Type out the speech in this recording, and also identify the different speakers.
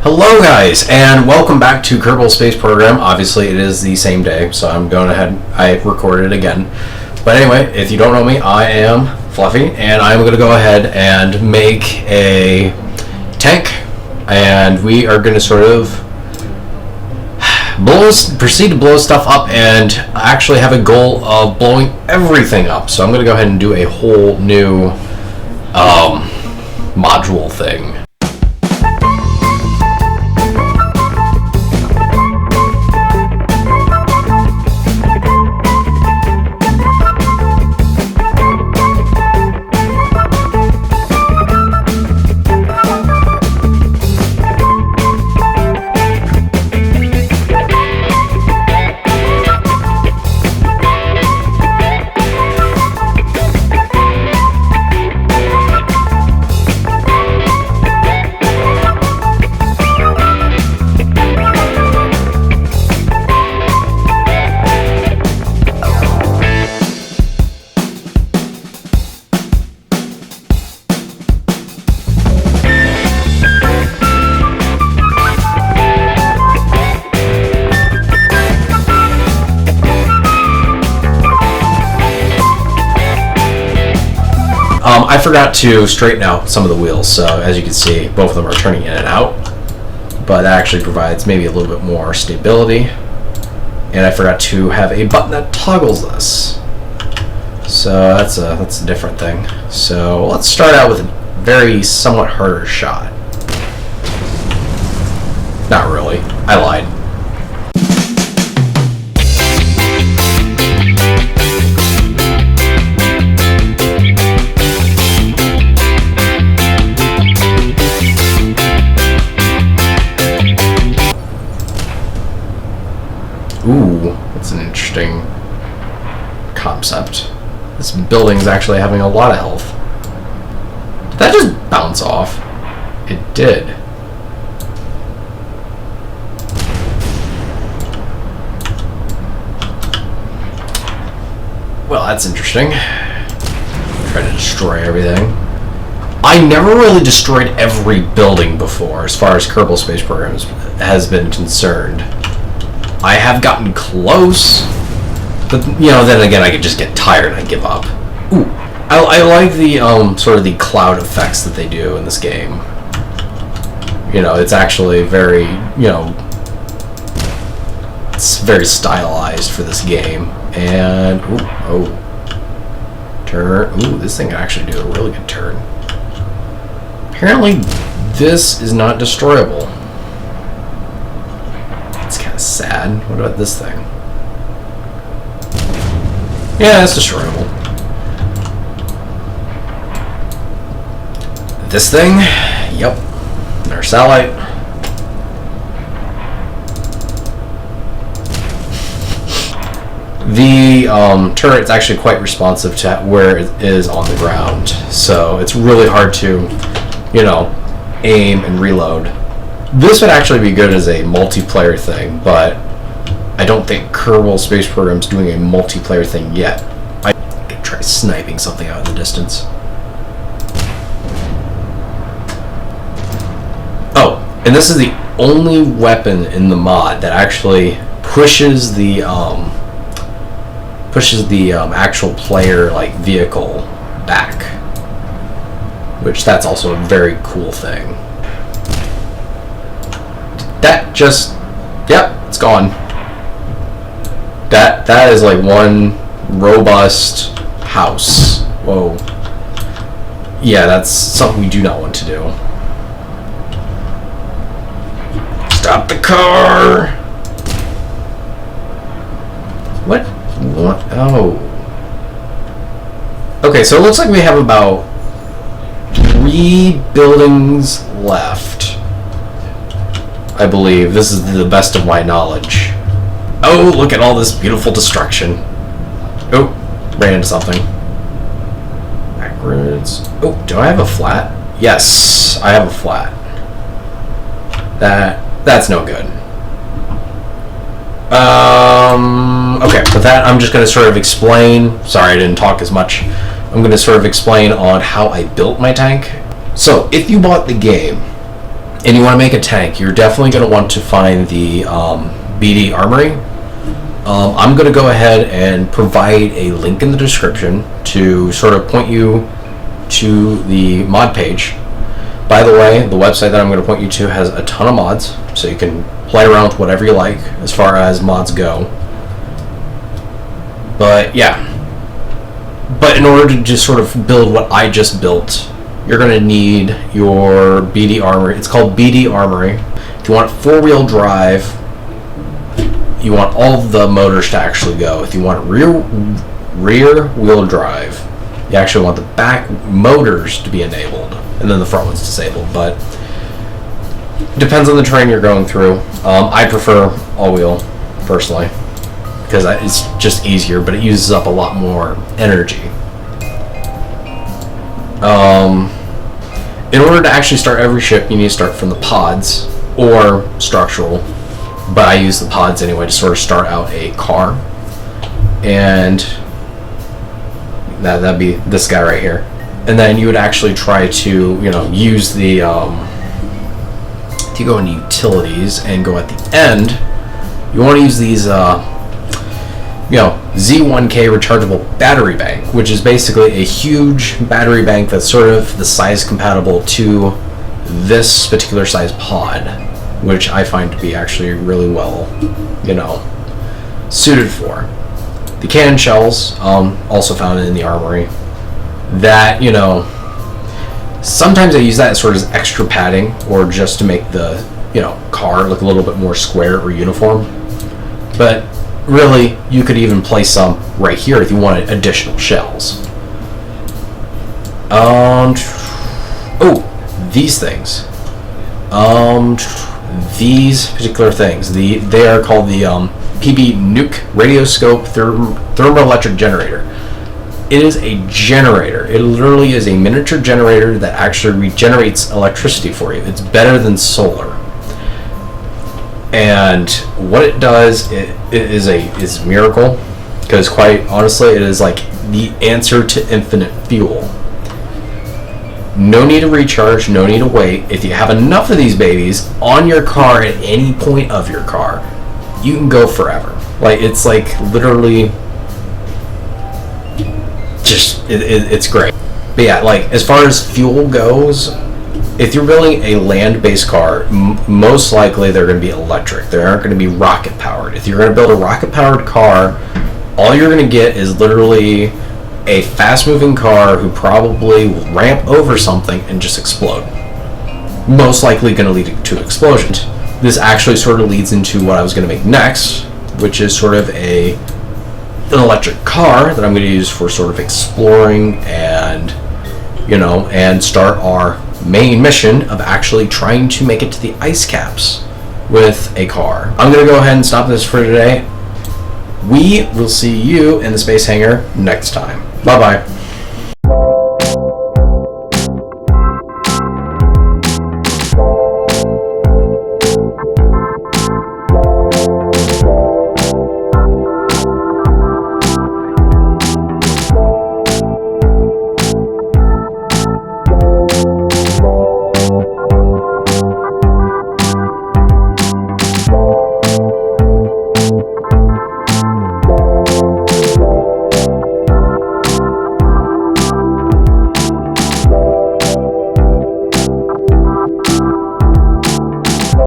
Speaker 1: Hello guys, and welcome back to Kerbal Space Program. Obviously it is the same day, so I'm going ahead, I recorded it again. But anyway, if you don't know me, I am Fluffy, and I'm going to go ahead and make a tank, and we are going to sort of proceed to blow stuff up and actually have a goal of blowing everything up. So I'm going to go ahead and do a whole new module thing. I forgot to straighten out some of the wheels, so as you can see, both of them are turning in and out, but that actually provides maybe a little bit more stability. And I forgot to have a button that toggles this, so that's a different thing. So let's start out with a very somewhat harder shot. Not really, I lied. Ooh, that's an interesting concept. This building's actually having a lot of health. Did that just bounce off? It did. Well, that's interesting. Try to destroy everything. I never really destroyed every building before, as far as Kerbal Space Programs has been concerned. I have gotten close, but you know, then again, I could just get tired and I give up. Ooh, I like the sort of the cloud effects that they do in this game. You know, it's actually very, you know, it's very stylized for this game. And turn. Ooh, this thing can actually do a really good turn. Apparently, this is not destroyable. Sad. What about this thing? Yeah, it's destroyable. This thing? Yep. Our satellite. The turret's actually quite responsive to where it is on the ground, so it's really hard to, you know, aim and reload. This would actually be good as a multiplayer thing, but I don't think Kerbal Space Program's doing a multiplayer thing yet. I could try sniping something out in the distance. Oh, and this is the only weapon in the mod that actually pushes the actual player like vehicle back, which that's also a very cool thing. That just, yep, it's gone. That is like one robust house. Whoa. Yeah, that's something we do not want to do. Stop the car! What? Oh. Okay, so it looks like we have about 3 buildings left. I believe. This is the best of my knowledge. Oh, look at all this beautiful destruction. Oh, ran into something. Backwards. Oh, do I have a flat? Yes, I have a flat. That's no good. Okay, with that, I'm just going to sort of explain. Sorry, I didn't talk as much. I'm going to sort of explain on how I built my tank. So, if you bought the game, and you want to make a tank, you're definitely going to want to find the BD Armory. I'm going to go ahead and provide a link in the description to sort of point you to the mod page. By the way, the website that I'm going to point you to has a ton of mods, so you can play around with whatever you like as far as mods go. But yeah, but in order to just sort of build what I just built, you're going to need your BD Armory. It's called BD Armory. If you want 4-wheel drive, you want all of the motors to actually go. If you want rear wheel drive, you actually want the back motors to be enabled, and then the front one's disabled. But it depends on the terrain you're going through. I prefer all-wheel, personally, because it's just easier, but it uses up a lot more energy. In order to actually start every ship, you need to start from the pods or structural, but I use the pods anyway to sort of start out a car. And that'd be this guy right here. And then you would actually try to, use the, if you go into utilities and go at the end, you want to use these, Z1K rechargeable battery bank, which is basically a huge battery bank that's sort of the size compatible to this particular size pod, which I find to be actually really well, suited for. The cannon shells, also found in the armory, that, sometimes I use that as sort of extra padding or just to make the, car look a little bit more square or uniform. But really, you could even place some right here if you wanted additional shells. These things. These particular things. They are called the PB Nuke Radioscope Thermoelectric Generator. It is a generator. It literally is a miniature generator that actually regenerates electricity for you. It's better than solar. And what it does, it is a miracle, because quite honestly, it is like the answer to infinite fuel. No need to recharge, no need to wait. If you have enough of these babies on your car at any point of your car, you can go forever. Like, it's like literally just, it's great. But yeah, like as far as fuel goes, if you're building a land-based car, most likely they're going to be electric. They aren't going to be rocket-powered. If you're going to build a rocket-powered car, all you're going to get is literally a fast-moving car who probably will ramp over something and just explode. Most likely going to lead to explosions. This actually sort of leads into what I was going to make next, which is sort of an electric car that I'm going to use for sort of exploring and, and start our main mission of actually trying to make it to the ice caps with a car. I'm going to go ahead and stop this for today. We will see you in the space hangar next time. Bye-bye.